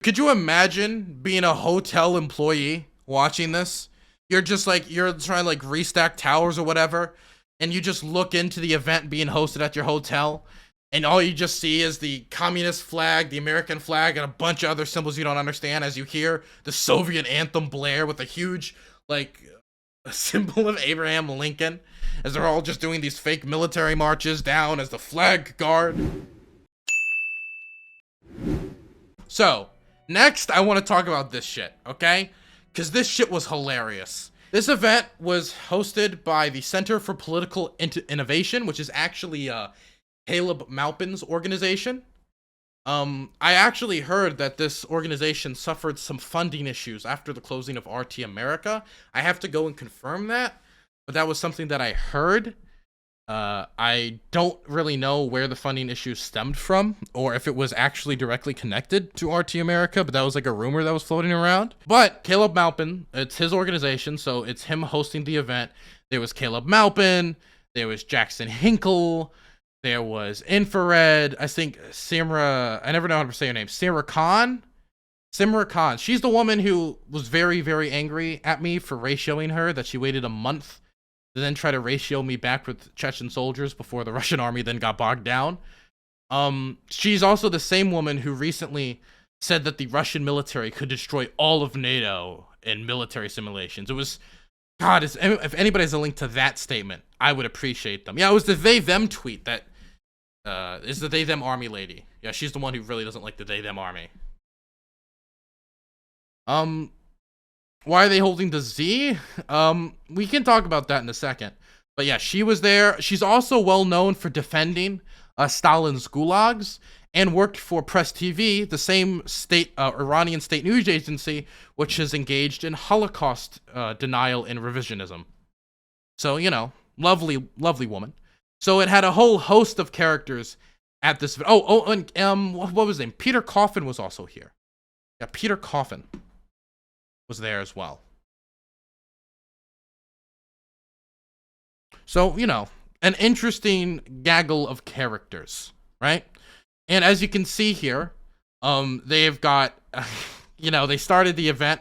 Could you imagine being a hotel employee watching this? You're just like, you're trying to like restack towers or whatever, and you just look into the event being hosted at your hotel, and all you just see is the communist flag, the American flag, and a bunch of other symbols you don't understand as you hear the Soviet anthem blare with a huge, like, a symbol of Abraham Lincoln, as they're all just doing these fake military marches down as the flag guard. So, next, I want to talk about this shit, okay? Because this shit was hilarious. This event was hosted by the Center for Political Innovation, which is actually Caleb Maupin's organization. I actually heard that this organization suffered some funding issues after the closing of RT America. I have to go and confirm that, but that was something that I heard. I don't really know where the funding issues stemmed from, or if it was actually directly connected to RT America, but that was like a rumor that was floating around. But Caleb Maupin, it's his organization, so it's him hosting the event. There was Caleb Maupin, there was Jackson Hinkle, there was Infrared, I think Simra, I never know how to say her name, Simra Khan? Simra Khan. She's the woman who was very, very angry at me for ratioing her, that she waited a month to then try to ratio me back with Chechen soldiers before the Russian army then got bogged down. She's also the same woman who recently said that the Russian military could destroy all of NATO in military simulations. It was, God, if anybody has a link to that statement, I would appreciate them. Yeah, it was the they-them tweet that is the they-them army lady. Yeah, she's the one who really doesn't like the they-them army. Why are they holding the Z? We can talk about that in a second. But yeah, she was there. She's also well known for defending Stalin's gulags and worked for Press TV, the same state Iranian state news agency, which is engaged in Holocaust denial and revisionism. So, you know, lovely, lovely woman. So it had a whole host of characters at this. And what was his name? Peter Coffin was also here. Yeah, Peter Coffin was there as well. So, you know, an interesting gaggle of characters, right? And as you can see here, they've got, you know, they started the event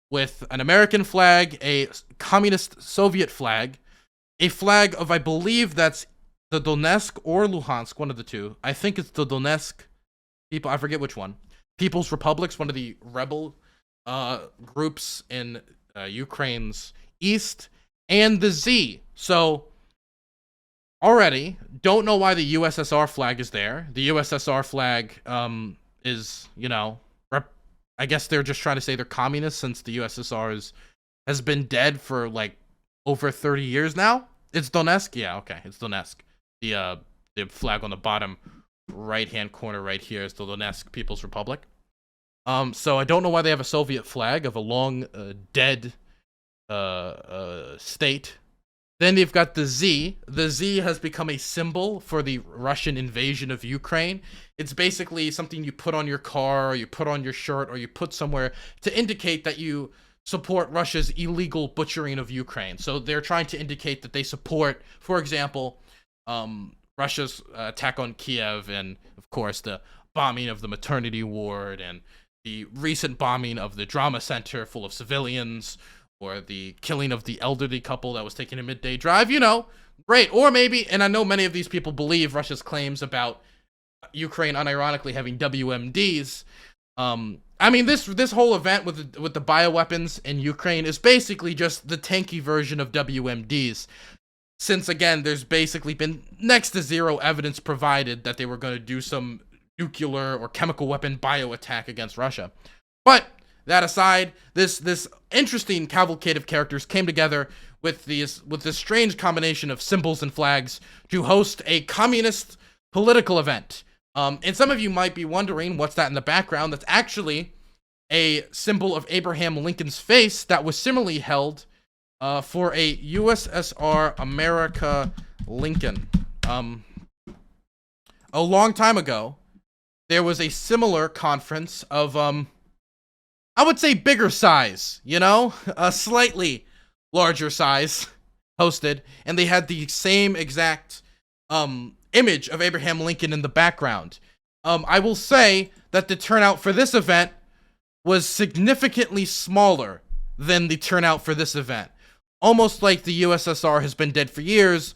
with an American flag, a communist Soviet flag, a flag of, I believe that's the Donetsk or Luhansk, one of the two. I think it's the Donetsk people, I forget which one. People's Republics, one of the rebel groups in Ukraine's east, and the Z. So already don't know why the USSR flag is there. The USSR flag is, you know, I guess they're just trying to say they're communist, since the USSR has been dead for like over 30 years now. It's Donetsk. Yeah, okay, it's Donetsk. The flag on the bottom right hand corner right here is the Donetsk People's Republic. So I don't know why they have a Soviet flag of a long dead state. Then they've got the Z. The Z has become a symbol for the Russian invasion of Ukraine. It's basically something you put on your car, or you put on your shirt, or you put somewhere to indicate that you support Russia's illegal butchering of Ukraine. So they're trying to indicate that they support, for example, Russia's attack on Kiev, and of course the bombing of the maternity ward, and the recent bombing of the drama center full of civilians, or the killing of the elderly couple that was taking a midday drive. You know, great. Or maybe, and I know many of these people believe Russia's claims about Ukraine unironically having WMDs. I mean, this whole event with the bioweapons in Ukraine is basically just the Tankie version of WMDs. Since, again, there's basically been next to zero evidence provided that they were going to do some nuclear or chemical weapon bio attack against Russia. But that aside, this interesting cavalcade of characters came together with this strange combination of symbols and flags to host a communist political event. And some of you might be wondering, what's that in the background? That's actually a symbol of Abraham Lincoln's face that was similarly held for a USSR America Lincoln. A long time ago, there was a similar conference of, I would say bigger size, you know? A slightly larger size hosted, and they had the same exact image of Abraham Lincoln in the background. I will say that the turnout for this event was significantly smaller than the turnout for this event. Almost like the USSR has been dead for years,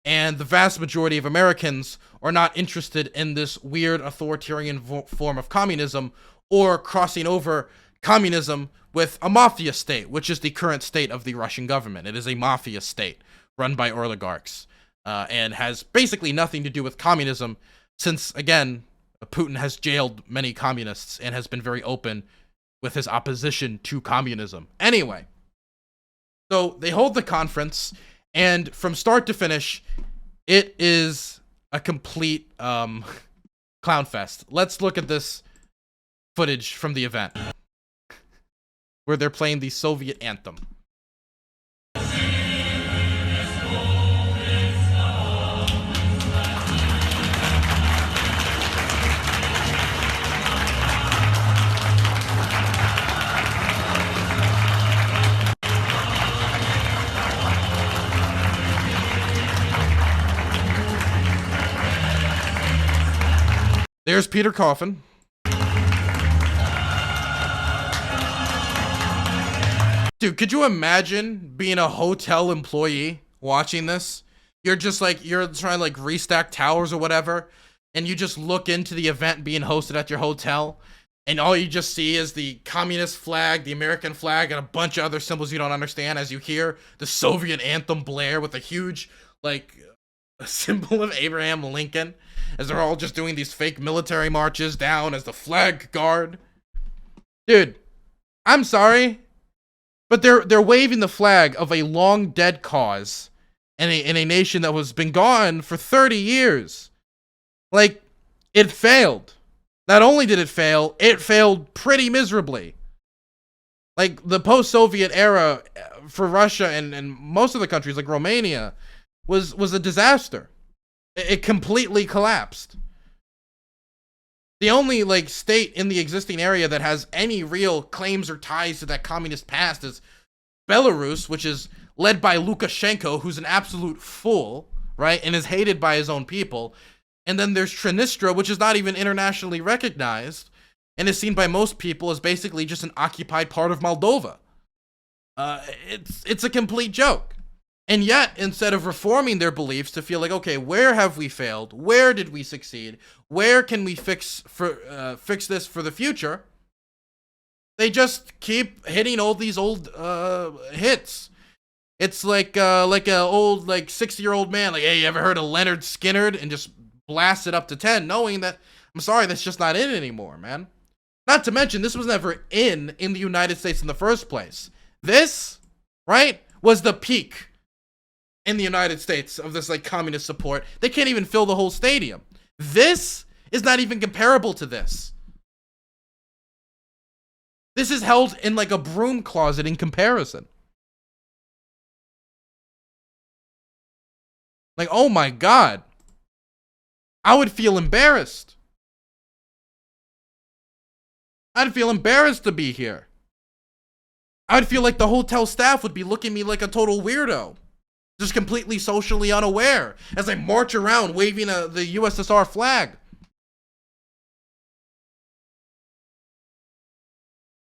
and the vast majority of Americans are not interested in this weird authoritarian form of communism, or crossing over communism with a mafia state, which is the current state of the Russian government. It is a mafia state run by oligarchs, and has basically nothing to do with communism, since, again, Putin has jailed many communists and has been very open with his opposition to communism. Anyway, so they hold the conference, and from start to finish, it is a complete clown fest. Let's look at this footage from the event where they're playing the Soviet anthem. There's Peter Coffin. Dude, could you imagine being a hotel employee watching this? You're just like, you're trying to like restack towers or whatever, and you just look into the event being hosted at your hotel, and all you just see is the communist flag, the American flag, and a bunch of other symbols you don't understand as you hear the Soviet anthem blare with a huge, like, a symbol of Abraham Lincoln, as they're all just doing these fake military marches down as the flag guard. Dude, I'm sorry, but they're waving the flag of a long dead cause in a nation that was been gone for 30 years. Like, it failed. Not only did it failed pretty miserably. Like, the post-Soviet era for Russia and most of the countries like Romania was a disaster. It completely collapsed. The only like state in the existing area that has any real claims or ties to that communist past is Belarus, which is led by Lukashenko, who's an absolute fool, right? And is hated by his own people. And then there's Transnistria, which is not even internationally recognized and is seen by most people as basically just an occupied part of Moldova. It's a complete joke. And yet, instead of reforming their beliefs to feel like, okay, where have we failed? Where did we succeed? Where can we fix this for the future? They just keep hitting all these old hits. It's like an old 60-year-old man, like, hey, you ever heard of Leonard Skinner? And just blast it up to 10, knowing that, I'm sorry, that's just not in anymore, man. Not to mention, this was never in the United States in the first place. This, right, was the peak in the United States of this like communist support. They can't even fill the whole stadium. This is not even comparable to this. This is held in like a broom closet in comparison. Like, oh my God. I would feel embarrassed. I'd feel embarrassed to be here. I'd feel like the hotel staff would be looking at me like a total weirdo. Just completely socially unaware as I march around waving the USSR flag.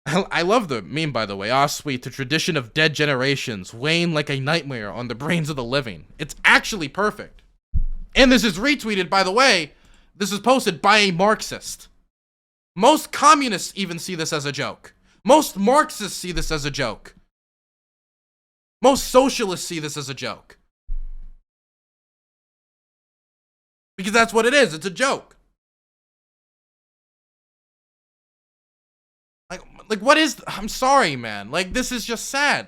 I love the meme, by the way. Ah, sweet, the tradition of dead generations wane like a nightmare on the brains of the living. It's actually perfect. And this is retweeted, by the way. This is posted by a Marxist. Most communists even see this as a joke. Most Marxists see this as a joke. Most socialists see this as a joke. Because that's what it is. It's a joke. Like what is... I'm sorry, man. Like, this is just sad.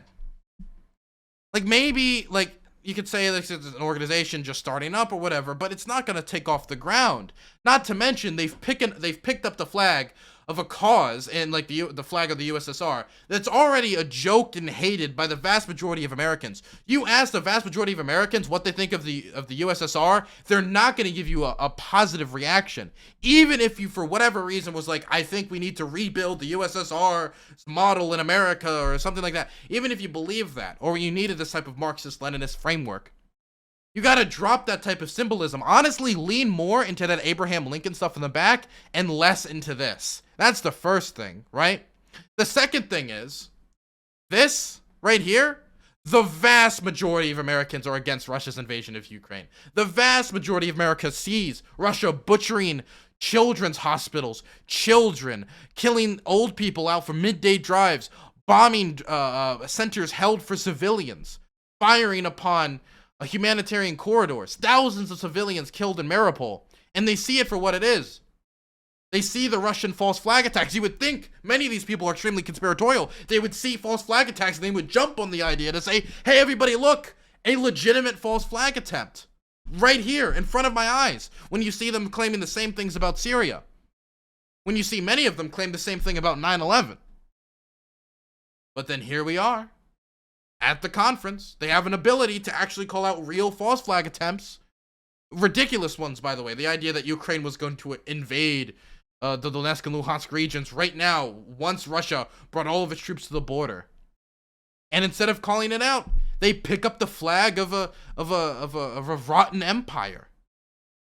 Like, maybe, like, you could say this is an organization just starting up or whatever, but it's not going to take off the ground. Not to mention, they've picked up the flag of a cause, and like the flag of the USSR, that's already a joke and hated by the vast majority of Americans. You ask the vast majority of Americans what they think of the USSR, they're not going to give you a positive reaction. Even if you, for whatever reason, was like, I think we need to rebuild the USSR model in America or something like that. Even if you believe that, or you needed this type of Marxist-Leninist framework, You gotta drop that type of symbolism. Honestly, lean more into that Abraham Lincoln stuff in the back and less into this. That's the first thing, right? The second thing is, this right here, the vast majority of Americans are against Russia's invasion of Ukraine. The vast majority of America sees Russia butchering children's hospitals, children, killing old people out for midday drives, bombing centers held for civilians, firing upon humanitarian corridors, thousands of civilians killed in Mariupol, and they see it for what it is. They see the Russian false flag attacks. You would think many of these people are extremely conspiratorial. They would see false flag attacks and they would jump on the idea to say, hey, everybody, look, a legitimate false flag attempt right here in front of my eyes. When you see them claiming the same things about Syria, when you see many of them claim the same thing about 9/11. But then here we are at the conference. They have an ability to actually call out real false flag attempts. Ridiculous ones, by the way. The idea that Ukraine was going to invade the Donetsk and Luhansk regions right now, once Russia brought all of its troops to the border. And instead of calling it out, they pick up the flag of a rotten empire,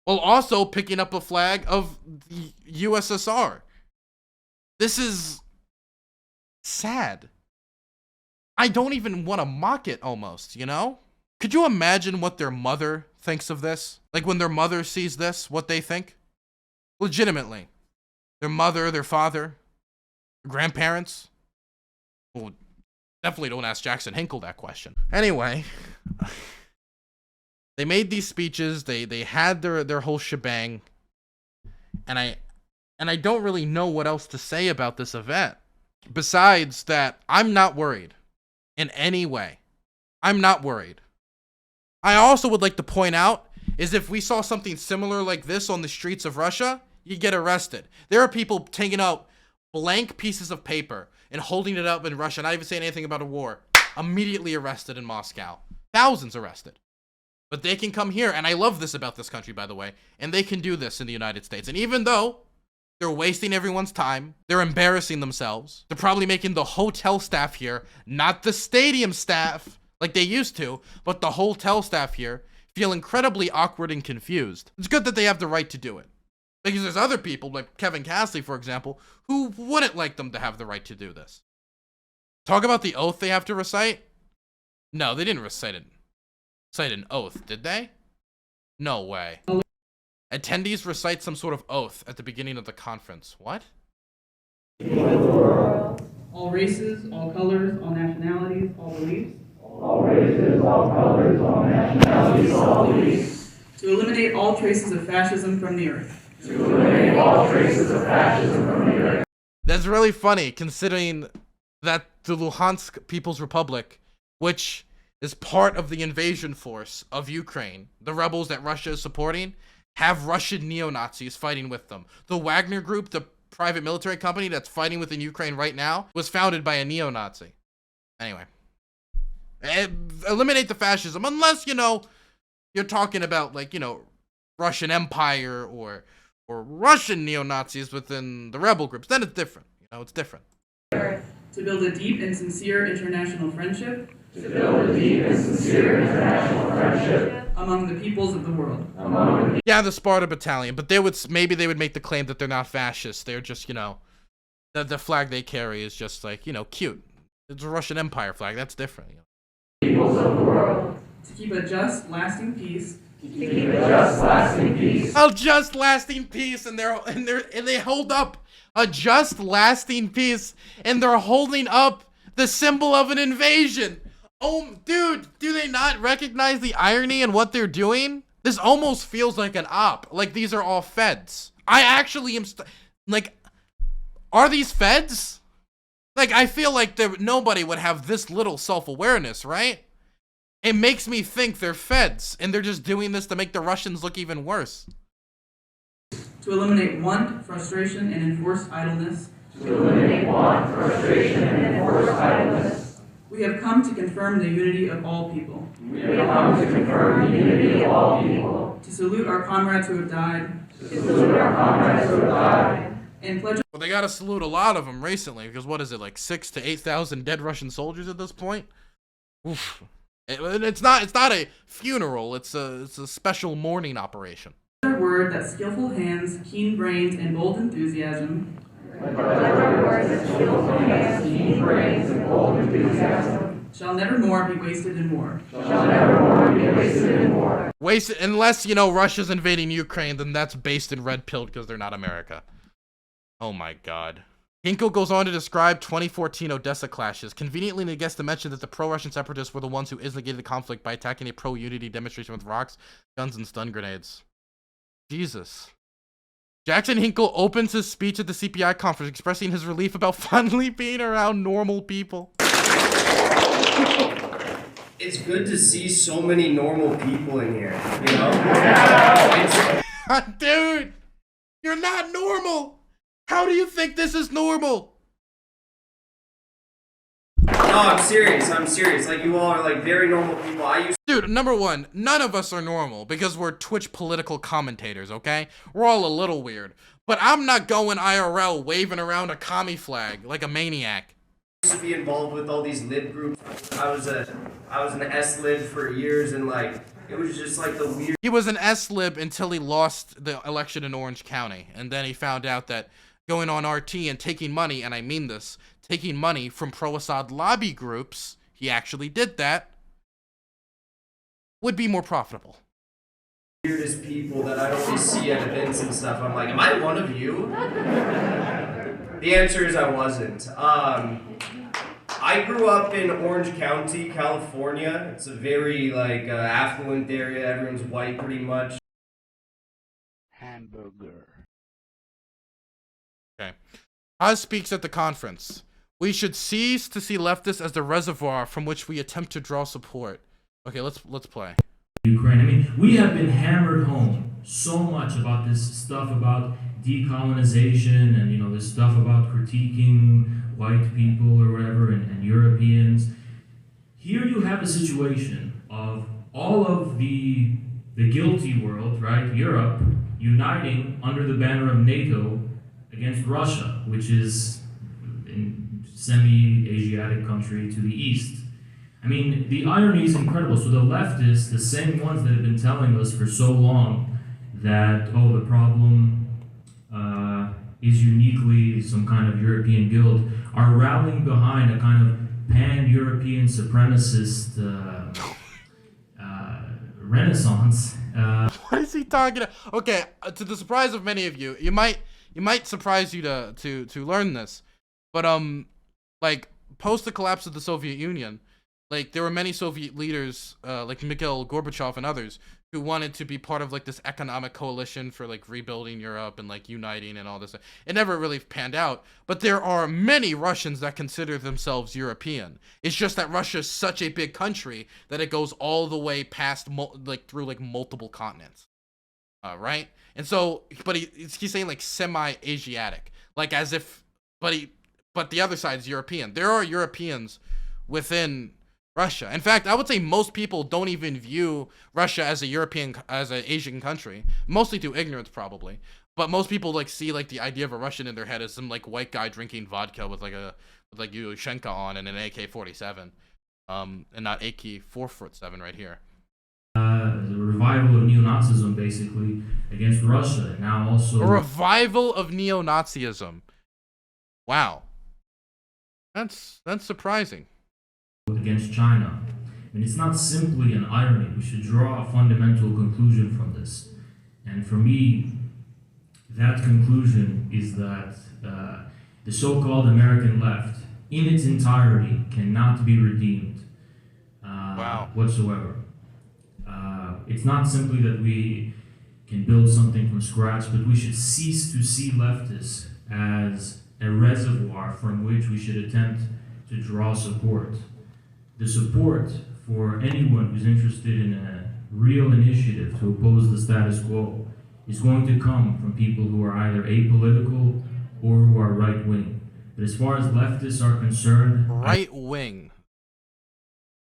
while also picking up a flag of the USSR. This is sad. I don't even want to mock it almost, you know? Could you imagine what their mother thinks of this? Like when their mother sees this, what they think? Legitimately. Their mother, their father, their grandparents. Well, definitely don't ask Jackson Hinkle that question. Anyway, they made these speeches. They had their whole shebang. And I don't really know what else to say about this event. Besides that, I'm not worried in any way. I'm not worried. I also would like to point out is if we saw something similar like this on the streets of Russia, you get arrested. There are people taking out blank pieces of paper and holding it up in Russia, not even saying anything about a war, immediately arrested in Moscow. Thousands arrested. But they can come here, and I love this about this country, by the way, and they can do this in the United States. And even though they're wasting everyone's time, they're embarrassing themselves, they're probably making the hotel staff here, not the stadium staff like they used to, but the hotel staff here, feel incredibly awkward and confused. It's good that they have the right to do it. Because there's other people, like Kevin Cassidy, for example, who wouldn't like them to have the right to do this. Talk about the oath they have to recite? No, they didn't recite an oath, did they? No way. Attendees recite some sort of oath at the beginning of the conference. What? All races, all colors, all nationalities, all beliefs. All races, all colors, all nationalities, all beliefs. To eliminate all traces of fascism from the earth. To eliminate all traces of fascism from the earth. That's really funny, considering that the Luhansk People's Republic, which is part of the invasion force of Ukraine, the rebels that Russia is supporting, have Russian neo-Nazis fighting with them. The Wagner Group, the private military company that's fighting within Ukraine right now, was founded by a neo-Nazi. Anyway. Eliminate the fascism, unless, you know, you're talking about, like, you know, Russian Empire or Russian neo-Nazis within the rebel groups. Then it's different. You know, it's different. To build a deep and sincere international friendship. To build a deep and sincere international friendship. Among the peoples of the world. Yeah, the Sparta Battalion, but maybe they would make the claim that they're not fascists. They're just, you know, the flag they carry is just like, you know, cute. It's a Russian Empire flag. That's different. You know? Peoples of the world. To keep a just, lasting peace. To keep a just, lasting peace. A just, lasting peace, and they hold up a just, lasting peace, and they're holding up the symbol of an invasion. Oh, dude, do they not recognize the irony in what they're doing? This almost feels like an op. Like these are all feds. I actually am, like, are these feds? Like, I feel like nobody would have this little self-awareness, right? It makes me think they're feds, and they're just doing this to make the Russians look even worse. To eliminate want, frustration, and enforced idleness. To eliminate want, frustration, and enforced idleness. We have come to confirm the unity of all people. We have come to confirm the unity of all people. To salute our comrades who have died. To salute our comrades who have died. And pledge. Well, they gotta salute a lot of them recently, because what is it, like 6,000 to 8,000 dead Russian soldiers at this point? Oof. It's not a funeral. It's a special mourning operation. Another word that skillful hands, keen brains, and bold enthusiasm shall never more be wasted in war. Wasted, unless, you know, Russia's invading Ukraine, then that's based in red pill because they're not America. Oh my god. Hinkle goes on to describe 2014 Odessa clashes, conveniently neglects to mention that the pro-Russian separatists were the ones who instigated the conflict by attacking a pro-unity demonstration with rocks, guns, and stun grenades. Jesus. Jackson Hinkle opens his speech at the CPI conference expressing his relief about finally being around normal people. It's good to see so many normal people in here, you know? Dude, you're not normal. How do you think this is normal? No, I'm serious. Like, you all are, like, very normal people. Dude, number one, none of us are normal because we're Twitch political commentators, okay? We're all a little weird. But I'm not going IRL waving around a commie flag like a maniac. I used to be involved with all these lib groups. I was an S-lib for years, and, like, it was just, like, the weird... He was an S-lib until he lost the election in Orange County. And then he found out that going on RT and taking money, and I mean this, taking money from pro-Assad lobby groups, he actually did that, would be more profitable. Weirdest people that I always see at events and stuff. I'm like, am I one of you? The answer is I wasn't. I grew up in Orange County, California. It's a very, like, affluent area. Everyone's white pretty much. Hamburger. Okay. Oz speaks at the conference. We should cease to see leftists as the reservoir from which we attempt to draw support. Okay, let's play. Ukraine. I mean, we have been hammered home so much about this stuff about decolonization and, you know, this stuff about critiquing white people or whatever and Europeans. Here you have a situation of all of the guilty world, right, Europe, uniting under the banner of NATO against Russia, which is a semi-Asiatic country to the east. I mean, the irony is incredible. So the leftists, the same ones that have been telling us for so long that, oh, the problem is uniquely some kind of European guild, are rallying behind a kind of pan-European supremacist renaissance. What is he talking about? Okay, to the surprise of many of you, it might surprise you to learn this, but like post the collapse of the Soviet Union, like there were many Soviet leaders, like Mikhail Gorbachev and others, who wanted to be part of like this economic coalition for like rebuilding Europe and like uniting and all this. It never really panned out, but there are many Russians that consider themselves European. It's just that Russia is such a big country that it goes all the way past through like multiple continents, right? And so, but he's saying like semi-Asiatic, like as if, but the other side's European. There are Europeans within Russia. In fact, I would say most people don't even view Russia as an Asian country, mostly through ignorance probably. But most people like see like the idea of a Russian in their head as some like white guy drinking vodka with like Yushchenko on and an AK-47, and not AK-447 right here. The revival of neo-Nazism basically against Russia, and now also a revival of neo-Nazism. Wow, that's surprising. Against China. And it's not simply an irony. We should draw a fundamental conclusion from this. And for me, that conclusion is that the so-called American left, in its entirety, cannot be redeemed whatsoever. It's not simply that we can build something from scratch, but we should cease to see leftists as a reservoir from which we should attempt to draw support. The support for anyone who's interested in a real initiative to oppose the status quo is going to come from people who are either apolitical or who are right-wing. But as far as leftists are concerned... Right-wing.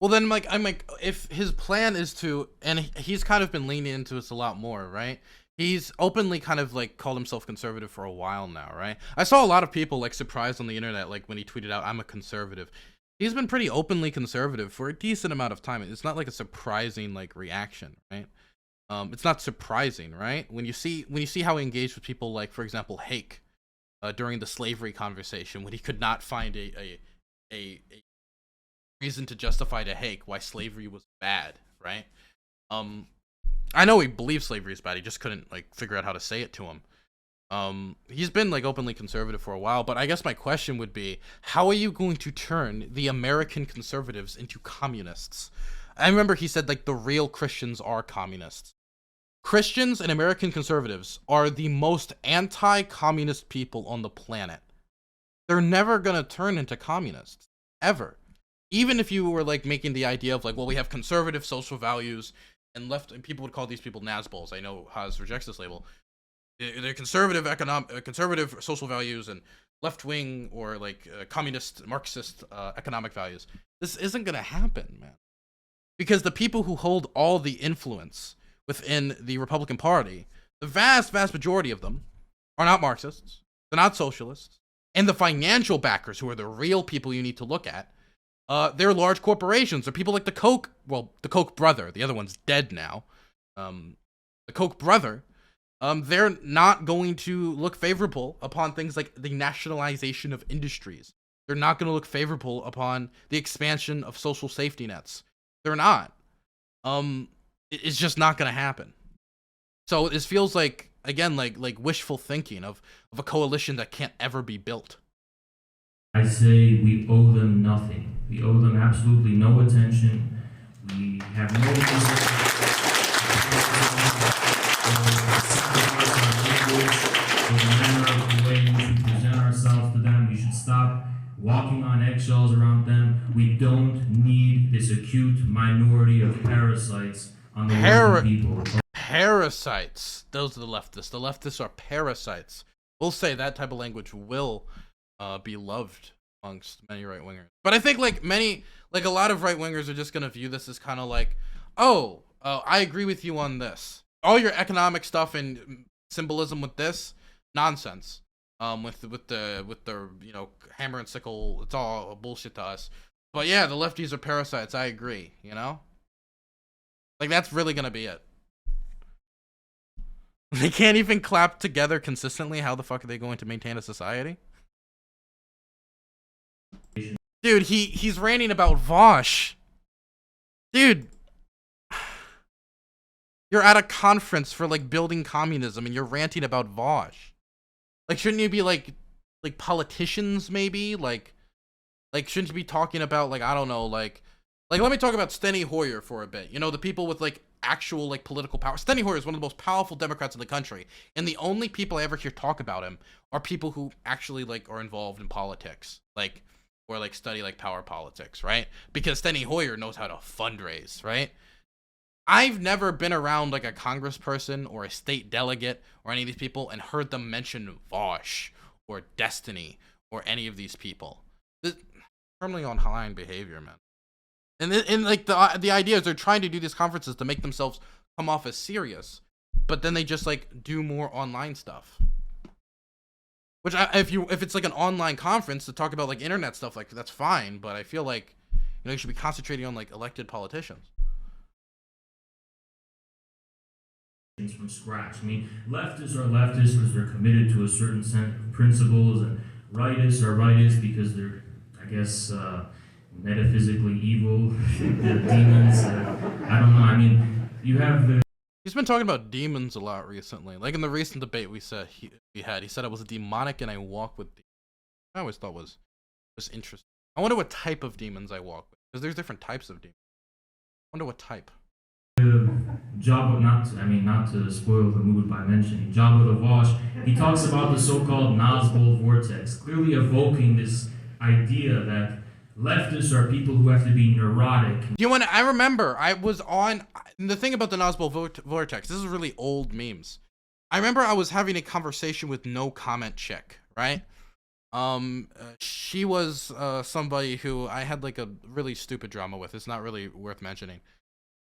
Well, then, I'm like, if his plan is to... And he's kind of been leaning into this a lot more, right? He's openly kind of, like, called himself conservative for a while now, right? I saw a lot of people, like, surprised on the internet, like, when he tweeted out, I'm a conservative. He's been pretty openly conservative for a decent amount of time. It's not like a surprising like reaction, right? It's not surprising, right? When you see how he engaged with people like, for example, Hake, during the slavery conversation, when he could not find a reason to justify to Hake why slavery was bad, right? I know he believes slavery is bad. He just couldn't like figure out how to say it to him. He's been like openly conservative for a while, but I guess my question would be, how are you going to turn the American conservatives into communists? I remember he said like the real Christians are communists. Christians and American conservatives are the most anti-communist people on the planet. They're never gonna turn into communists, ever. Even if you were like making the idea of like, well, we have conservative social values and left, and people would call these people Nazbulls. I know Haas rejects this label. They're conservative social values and left-wing or like communist, Marxist economic values. This isn't gonna happen, man. Because the people who hold all the influence within the Republican Party, the vast majority of them are not Marxists, they're not socialists, and the financial backers, who are the real people you need to look at, they're large corporations. They're people like the Koch brother, the other one's dead now, the Koch brother. They're not going to look favorable upon things like the nationalization of industries. They're not going to look favorable upon the expansion of social safety nets. They're not. It's just not going to happen. So this feels like, again, like wishful thinking of a coalition that can't ever be built. I say we owe them nothing. We owe them absolutely no attention. We have no the way we should present ourselves to them. We should stop walking on eggshells around them. We don't need this acute minority of parasites on the working people. Parasites. Those are the leftists. The leftists are parasites. We'll say that type of language will be loved amongst many right-wingers. But I think like a lot of right-wingers are just going to view this as kind of like, oh, I agree with you on this. All your economic stuff and symbolism with this, nonsense. With the you know, hammer and sickle, it's all bullshit to us. But yeah, the lefties are parasites. I agree. You know, like that's really gonna be it. They can't even clap together consistently. How the fuck are they going to maintain a society? Dude, he's ranting about Vaush. Dude, you're at a conference for like building communism and you're ranting about Vaush. Like, shouldn't you be like politicians maybe? Like shouldn't you be talking about like, I don't know, like let me talk about Steny Hoyer for a bit. You know, the people with like actual like political power. Steny Hoyer is one of the most powerful Democrats in the country, and the only people I ever hear talk about him are people who actually like are involved in politics, like, or like study like power politics, right? Because Steny Hoyer knows how to fundraise, right? I've never been around like a congressperson or a state delegate or any of these people and heard them mention Vaush or Destiny or any of these people. This firmly on line behavior, man. And like the idea is they're trying to do these conferences to make themselves come off as serious, but then they just like do more online stuff. Which if it's like an online conference to talk about like internet stuff, like that's fine, but I feel like, you know, you should be concentrating on like elected politicians. From scratch. I mean, leftists are leftists because they're committed to a certain set of principles, and rightists are rightists because they're, I guess, metaphysically evil. They're demons. I don't know. I mean, you have the. He's been talking about demons a lot recently. Like in the recent debate he said I was demonic and I walk with demons. I always thought was interesting. I wonder what type of demons I walk with, because there's different types of demons. I wonder what type. Jabba, not to spoil the mood by mentioning Jabba the Vaush, he talks about the so-called Nazbull vortex, clearly evoking this idea that leftists are people who have to be neurotic. I remember I was on the thing about the Nazbull vortex. This is really old memes. I remember I was having a conversation with No Comment Chick, right? She was somebody who I had like a really stupid drama with. It's not really worth mentioning.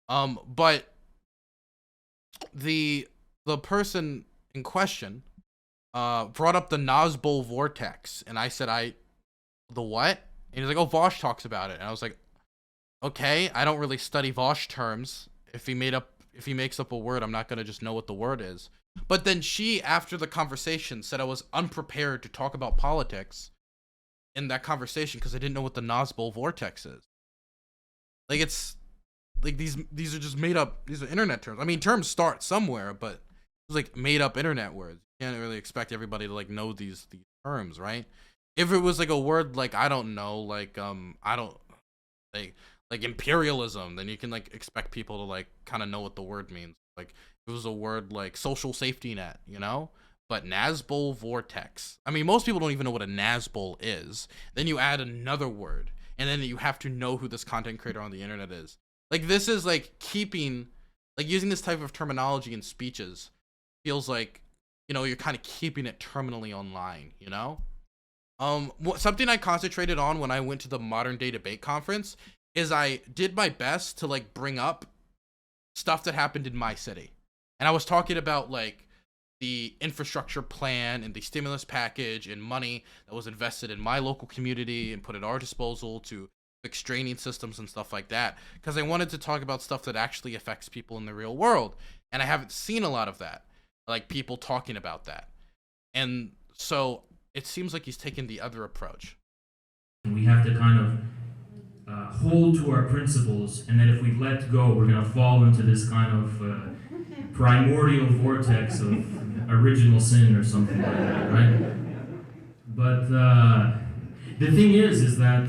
But the person in question brought up the Nazbull vortex, and I said, the what? And he's like, oh, Vaush talks about it. And I was like, okay, I don't really study Vaush terms. If he makes up a word, I'm not gonna just know what the word is. But then she, after the conversation, said I was unprepared to talk about politics in that conversation because I didn't know what the Nazbull vortex is. Like, it's like these are just made up. These are internet terms. I mean, terms start somewhere, but it's like made up internet words. You can't really expect everybody to like know these terms, right? If it was like a word like, I don't know, like I don't like imperialism, then you can like expect people to like kind of know what the word means. Like if it was a word like social safety net, you know? But Nazbull vortex. I mean, most people don't even know what a Nazbull is. Then you add another word, and then you have to know who this content creator on the internet is. Like, this is like keeping, like using this type of terminology in speeches feels like, you know, you're kind of keeping it terminally online, you know? Something I concentrated on when I went to the Modern Day Debate Conference is I did my best to like bring up stuff that happened in my city. And I was talking about like the infrastructure plan and the stimulus package and money that was invested in my local community and put at our disposal to fix draining systems and stuff like that. Because I wanted to talk about stuff that actually affects people in the real world. And I haven't seen a lot of that, like people talking about that. And so it seems like he's taking the other approach. We have to kind of hold to our principles, and that if we let go, we're going to fall into this kind of primordial vortex of original sin or something like that, right? But the thing is that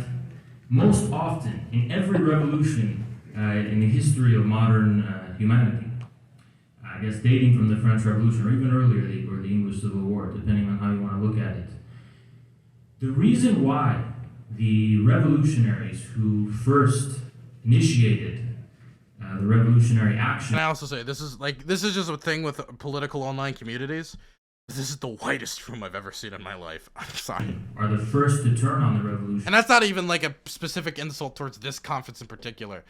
most often, in every revolution in the history of modern humanity, I guess dating from the French Revolution, or even earlier, or the English Civil War, depending on how you want to look at it, the reason why the revolutionaries who first initiated the revolutionary action. And I also say this is just a thing with political online communities. This is the whitest room I've ever seen in my life. I'm sorry. Are the first to turn on the revolution. And that's not even like a specific insult towards this conference in particular.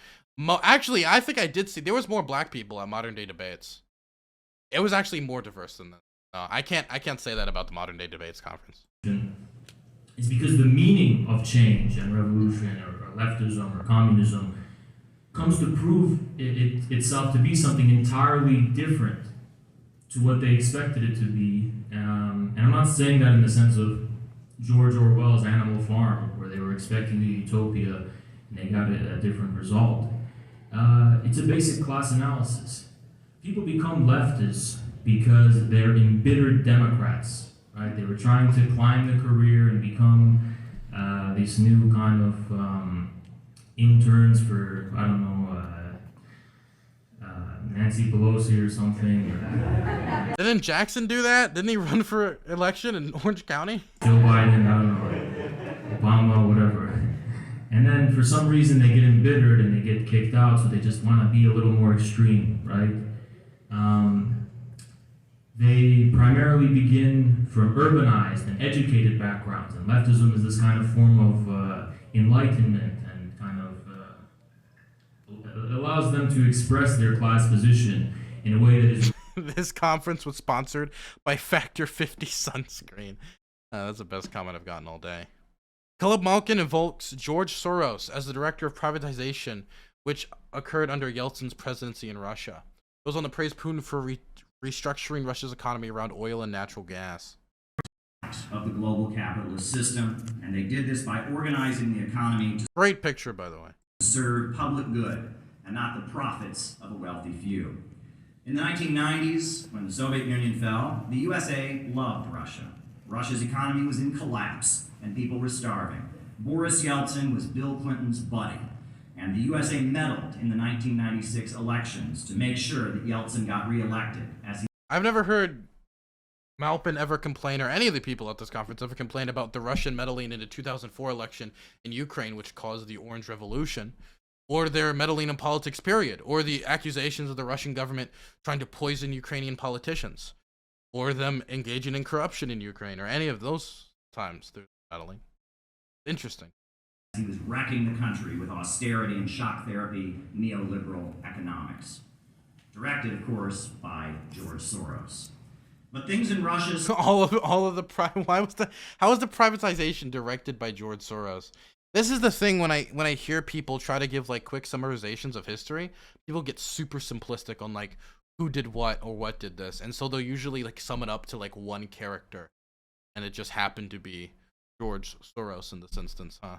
Actually, I think I did see there was more black people at Modern Day Debates. It was actually more diverse than that. I can't say that about the Modern Day Debates conference. It's because the meaning of change and revolution or leftism or communism comes to prove itself to be something entirely different to what they expected it to be. And I'm not saying that in the sense of George Orwell's Animal Farm, where they were expecting a utopia and they got a different result. It's a basic class analysis. People become leftists because they're embittered Democrats. Right? They were trying to climb the career and become these new kind of interns for, I don't know, Nancy Pelosi or something. Didn't Jackson do that? Didn't he run for election in Orange County? Joe Biden, I don't know, Obama, whatever. And then for some reason they get embittered and they get kicked out, so they just want to be a little more extreme, right? They primarily begin from urbanized and educated backgrounds, and leftism is this kind of form of enlightenment and kind of allows them to express their class position in a way that is... This conference was sponsored by Factor 50 sunscreen. That's the best comment I've gotten all day. Philip Malkin invokes George Soros as the director of privatization, which occurred under Yeltsin's presidency in Russia. Goes on to praise Putin for restructuring Russia's economy around oil and natural gas. Of the global capitalist system, and they did this by organizing the economy to Great picture, by the way. serve public good and not the profits of a wealthy few. In the 1990s, when the Soviet Union fell, the USA loved Russia. Russia's economy was in collapse, and people were starving. Boris Yeltsin was Bill Clinton's buddy, and the USA meddled in the 1996 elections to make sure that Yeltsin got reelected. I've never heard Maupin ever complain, or any of the people at this conference ever complain about the Russian meddling in the 2004 election in Ukraine, which caused the Orange Revolution, or their meddling in politics, period, or the accusations of the Russian government trying to poison Ukrainian politicians, or them engaging in corruption in Ukraine, or any of those times they're meddling. Interesting. He was wrecking the country with austerity and shock therapy neoliberal economics. Directed, of course, by George Soros. But things in Russia's... How was the privatization directed by George Soros? This is the thing when I hear people try to give like quick summarizations of history, people get super simplistic on like who did what or what did this, and so they'll usually like sum it up to like one character, and it just happened to be George Soros in this instance, huh?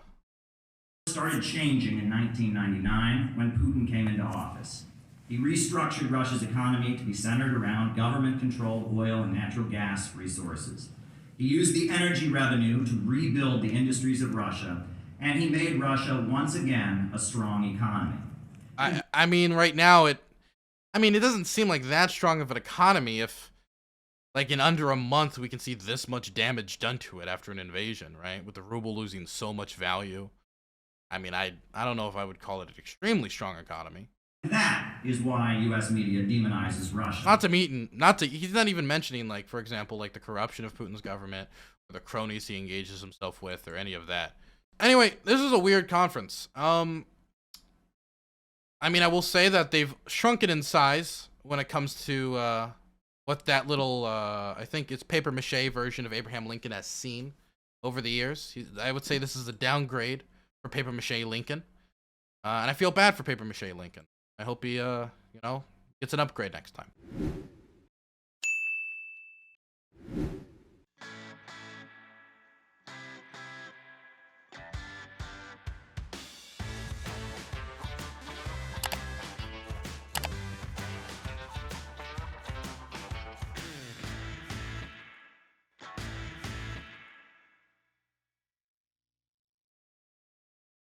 Started changing in 1999 when Putin came into office. He restructured Russia's economy to be centered around government-controlled oil and natural gas resources. He used the energy revenue to rebuild the industries of Russia, and he made Russia once again a strong economy. I mean, right now it doesn't seem like that strong of an economy if, like, in under a month we can see this much damage done to it after an invasion, right? With the ruble losing so much value. I mean, I don't know if I would call it an extremely strong economy. That is why U.S. media demonizes Russia. He's not even mentioning, like, for example, like the corruption of Putin's government or the cronies he engages himself with or any of that. Anyway, this is a weird conference. I mean, I will say that they've shrunken in size when it comes to what that little, I think it's paper mache version of Abraham Lincoln has seen over the years. I would say this is a downgrade for paper mache Lincoln. And I feel bad for paper mache Lincoln. I hope he, gets an upgrade next time.